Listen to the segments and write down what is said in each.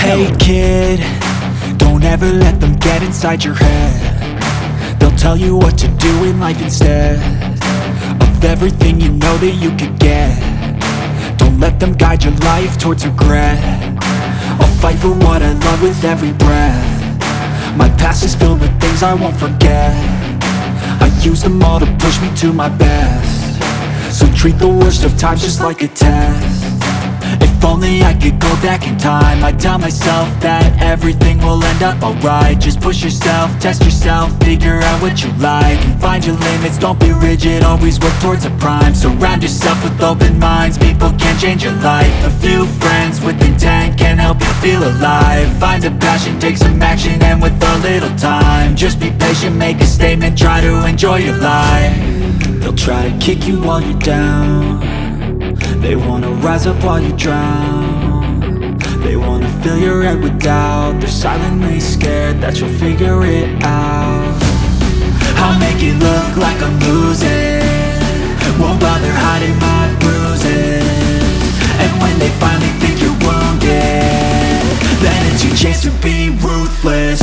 Hey kid, don't ever let them get inside your head. They'll tell you what to do in life instead of everything you know that you could get. Don't let them guide your life towards regret. I'll fight for what I love with every breath. My past is filled with things I won't forget. I use them all to push me to my best. So treat the worst of times just like a test. If only I could go back in time, I'd tell myself that everything will end up alright. Just push yourself, test yourself, figure out what you like, and find your limits, don't be rigid, always work towards a prime. Surround yourself with open minds, people can change your life. A few friends with intent can help you feel alive. Find a passion, take some action, and with a little time, just be patient, make a statement, try to enjoy your life. They'll try to kick you while you're down. They wanna rise up while you drown. They wanna fill your head with doubt. They're silently scared that you'll figure it out. I'll make it look like I'm losing, won't bother hiding my bruises. And when they finally think you're wounded, then it's your chance to be ruthless.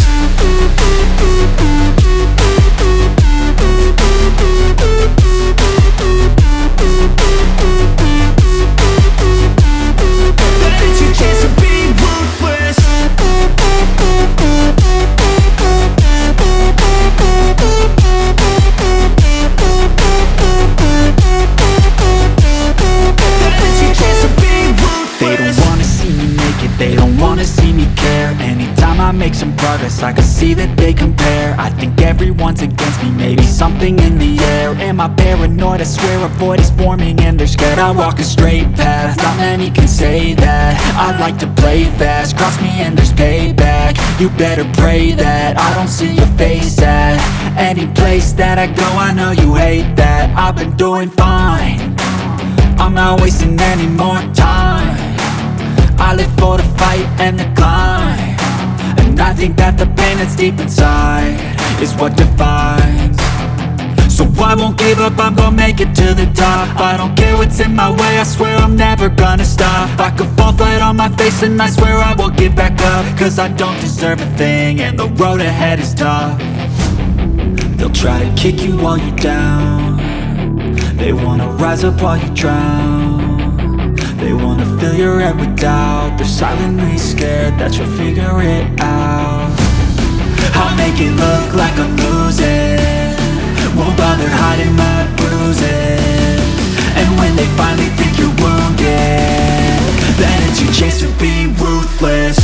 They don't wanna see me care. Anytime I make some progress, I can see that they compare. I think everyone's against me, maybe something in the air. Am I paranoid? I swear a void is forming and they're scared I walk a straight path. Not many can say that. I like to play fast, cross me and there's payback. You better pray that I don't see your face at any place that I go. I know you hate that. I've been doing fine, I'm not wasting any more time. I live for the fight and the climb, and I think that the pain that's deep inside is what defines. So I won't give up, I'm gonna make it to the top. I don't care what's in my way, I swear I'm never gonna stop. I could fall flat on my face and I swear I will get back up, cause I don't deserve a thing and the road ahead is tough. They'll try to kick you while you're down. They wanna rise up while you drown. They wanna fill your head with doubt. They're silently scared that you'll figure it out. I'll make it look like I'm losing, won't bother hiding my bruises. And when they finally think you're wounded, then it's your chance to be ruthless.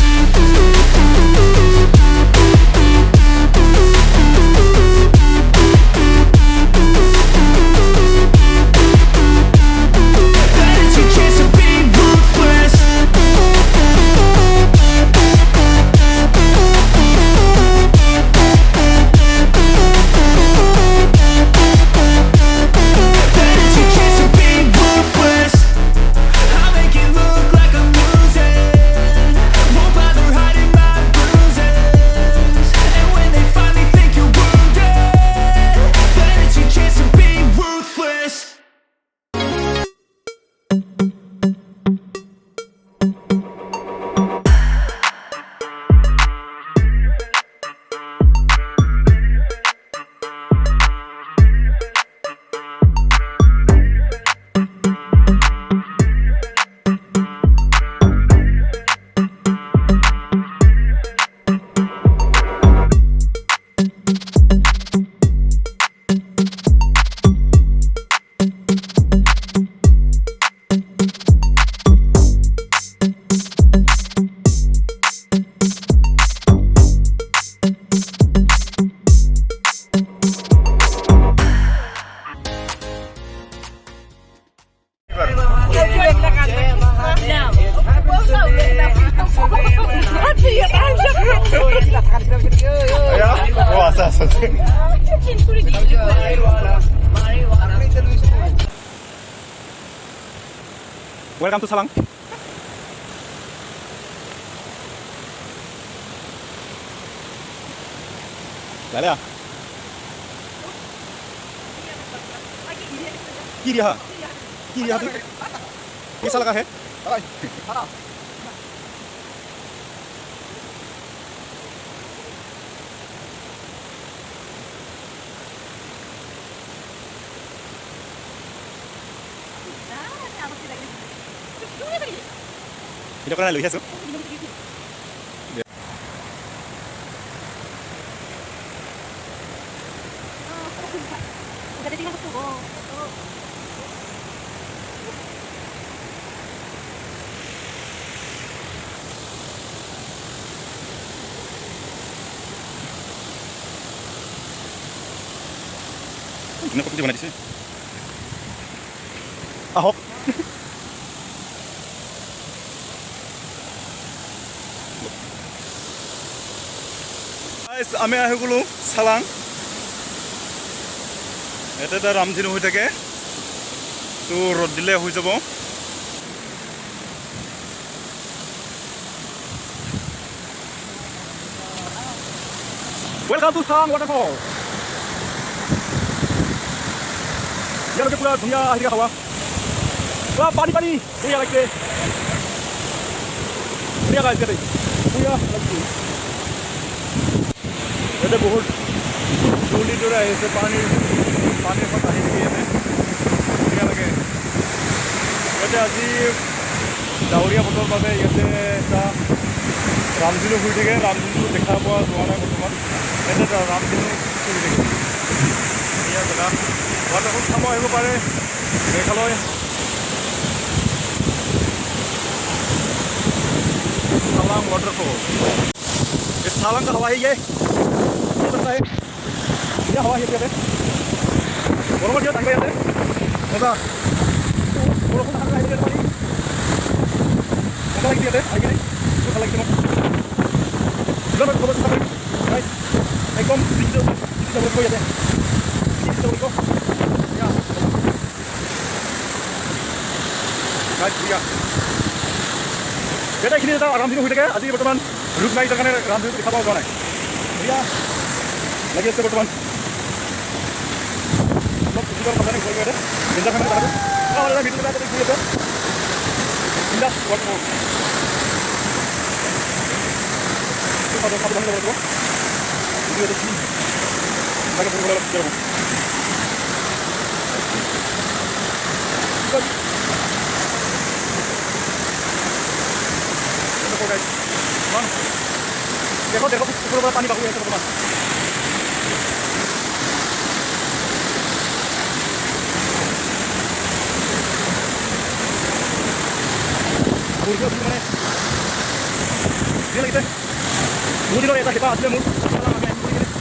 Welcome to Shallang. Meghalaya. 길 यहाँ कैसा लगा है? Video kana লৈ আছো Ini kok di mana sih? Ahok. Guys, আমি আহি গলো Shallang. এটা তো রামধেনু হৈ থাকে তো রোদ দিলে হৈ যাব Welcome to Shallang waterfall. ইয়ালৈকে পুৰা ধুনীয়া আহি থকা হাৱা পুৰা পানী পানী ধুনীয়া লাগিছে ধুনীয়া লাগিছে দেই ধুনীয়া লাগিছে ইয়াতে বহুত ধূলিৰ দৰে আহিছে পানীৰ এখন আহি থাকি ইয়াতে ধুনীয়া লাগে ইয়াতে আজি ডাৱৰীয়া বতৰৰ বাবে ইয়াতে এটা ৰামধেনু হৈ থাকে ৰামধেনুটো দেখা পোৱা যোৱা নাই বৰ্তমান ইয়াতে এটা ৰামধেনু চলি থাকে ধুনীয়া জেগা waterfall চাব আহিব পাৰে মেঘালয় Shallang waterfall ये Shallang का हवा है ये बनता है ये हवा है ये बरोबर ये तंग जाते मजा बरोबर तंग है ये पानी मजा लगी जाते आगे नहीं मजा लगी तुम सुबह में खबर सब गाइस एकदम डिजिटल को जाते डिजिटल को या गाइस भैया बेटा इखिनि এটা ৰামধেনু হৈ থাকে আজি বৰ্তমান ৰূপ নাই তাৰ কাৰণে ৰামধেনুটো দেখা পোৱা যোৱা নাই ভैया লাগি আছে বৰ্তমান অলপ ভিডিঅ' কামনে কৰি গ'লে বিন্দা খানে বাটো আৰু ভিডিঅ' এটা কৰি আছে বিন্দা waterfall তো খাব ভালো লাগলো ভিডিও দেখি লাগে পুরো ভালো লাগলো देखो देखो ऊपर पानी बाकी है सब बस वीडियो मैंने ये लगता है मुझे लोग ऐसा के पास में मुझे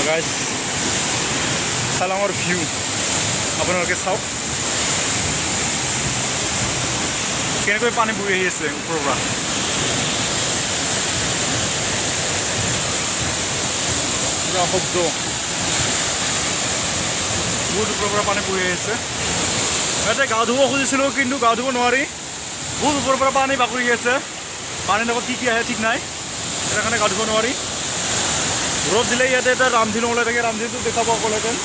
guys Shallang or view আপোনালোকে চাওক কেনেকৈ পানী বৈ আহি আছে ওপৰৰ পৰা পুৰা শব্দ বহুত ওপৰৰ পৰা পানী বৈ আহি আছে ইয়াতে গা ধুব খুজিছিলোঁ কিন্তু গা ধুব নোৱাৰি বহুত ওপৰৰ পৰা পানী বাগৰি আছে পানীৰ লগত কি আহে ঠিক নাই তাৰ কাৰণে গা ধুব নোৱাৰি রোদ দিলে ইয়াতে এটা রামধেনু ওলাই থাকে রামধেনুটো দেখা পোৱা গ'লহেঁতেন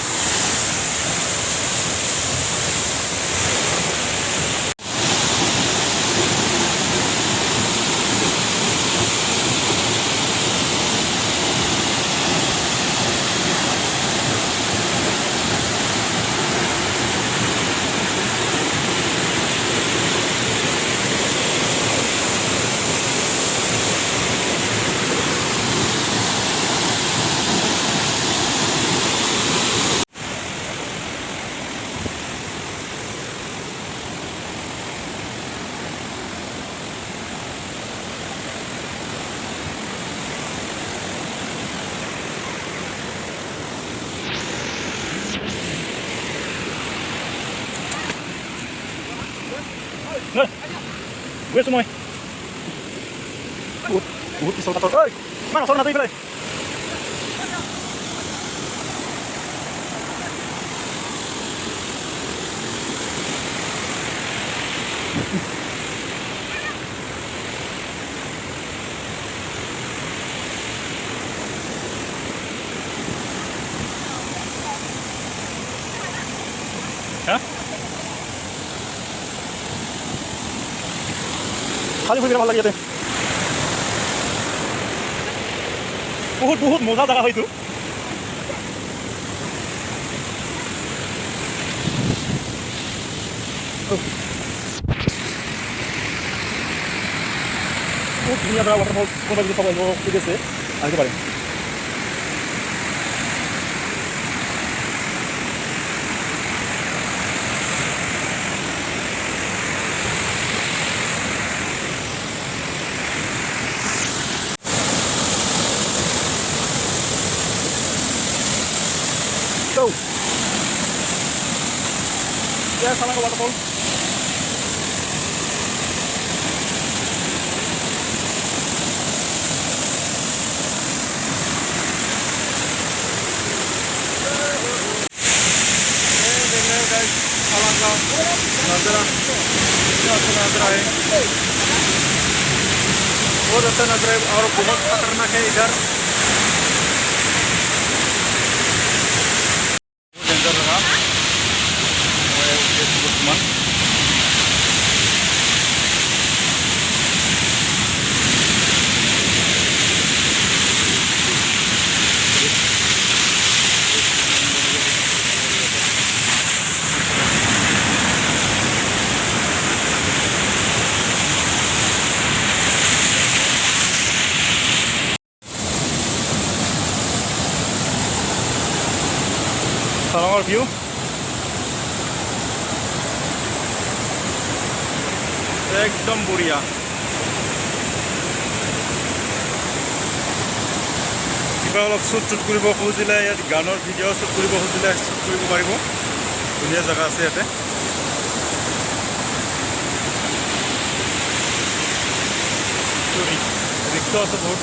Where's my? Pisau tato. Oi, mana sono nato i pelai? Hah? খালি ফুৰি ভাল লাগে ইয়াতে বহুত বহুত মজা জেগা হয়তো বহুত ধুনীয়া জেগা ৱাটাৰফল কোনোবাই যদি চাব আহিব ঠিক আছে আহিব পাৰে So, yeah, Shallang waterfall. Guys, Shallang का नज़ारा नज़ारा है बहुत अच्छा नज़ारा है और बहुत खतरनाक है इधर डेंजर रहा teman Shallang view एकदम बढ़िया কিবা অলপ শ্বুট কৰিব খুজিলে ইয়াত গানৰ ভিডিঅ' শ্বুট কৰিব খুজিলে শ্বুট কৰিব পাৰিব ধুনীয়া জেগা আছে ইয়াতে ৰিক্সা আছে বহুত